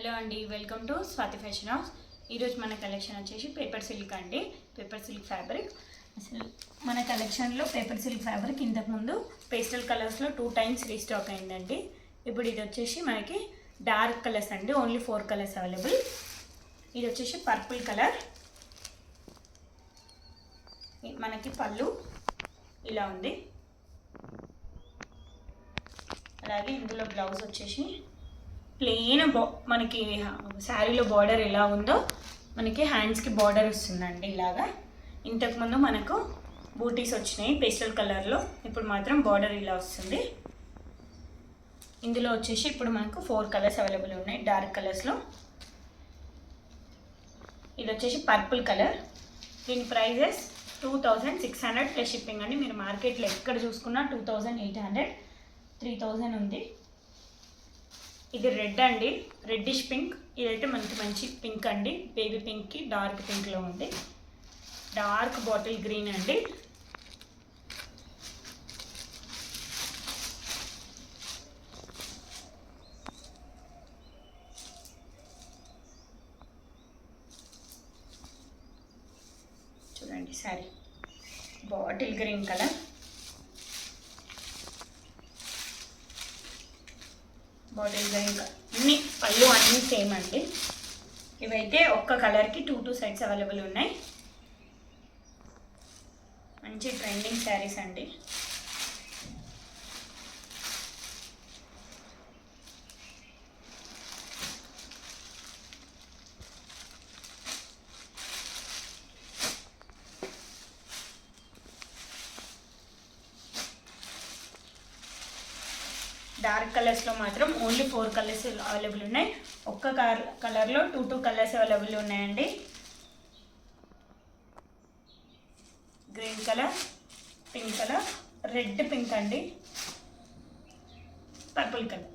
Hello అండి, welcome to Swathi fashion house. ఈరోజు మన కలెక్షన్ వచ్చేసి పేపర్ సిల్క్ అండి. Paper silk fabric. అసలు మన కలెక్షన్లో పేపర్ సిల్క్ ఫ్యాబ్రిక్ ఇంతకుముందు పేస్టల్ కలర్స్లో 2 times రీస్టాక్ అయిందండి. ఇప్పుడు ఇది వచ్చేసి మనకి డార్క్ కలర్స్ అండి. Only 4 colours available. ఇది వచ్చేసి పర్పుల్ కలర్. మనకి పళ్ళు ఇలా ఉంది. అలాగే ఇందులో బ్లౌజ్ వచ్చేసి ప్లెయిన్ మనకి శారీలో బార్డర్ ఎలా ఉందో మనకి హ్యాండ్స్కి బార్డర్ వస్తుందండి. ఇలాగా ఇంతకుముందు మనకు బూటీస్ వచ్చినాయి పేస్టల్ కలర్లో, ఇప్పుడు మాత్రం బార్డర్ ఇలా వస్తుంది. ఇందులో వచ్చేసి ఇప్పుడు మనకు 4 కలర్స్ అవైలబుల్ ఉన్నాయి డార్క్ కలర్స్లో. ఇది వచ్చేసి పర్పుల్ కలర్. దీని ప్రైజెస్ 2600 ప్లస్ షిప్పింగ్ అండి. మీరు మార్కెట్లో ఎక్కడ చూసుకున్నా 2800, 3000 ఉంది. ఇది రెడ్ అండి, రెడ్డిష్ పింక్. ఇదైతే మనకి మంచి పింక్ అండి, బేబీ పింక్కి డార్క్ పింక్లో ఉంది. డార్క్ బాటిల్ గ్రీన్ అండి. చూడండి sorry bottle green colour. Bottle green అన్ని పళ్ళు అన్నీ సేమ్ అండి. ఇవైతే ఒక్క కలర్కి 2 సెట్స్ అవైలబుల్ ఉన్నాయి. మంచి ట్రెండింగ్ శారీస్ అండి. డార్క్ కలర్స్లో మాత్రం ఓన్లీ 4 కలర్స్ అవైలబుల్ ఉన్నాయి. ఒక్క కలర్లో 2 కలర్స్ అవైలబుల్ ఉన్నాయండి. Green colour, pink colour, red pink అండి, పర్పుల్ కలర్.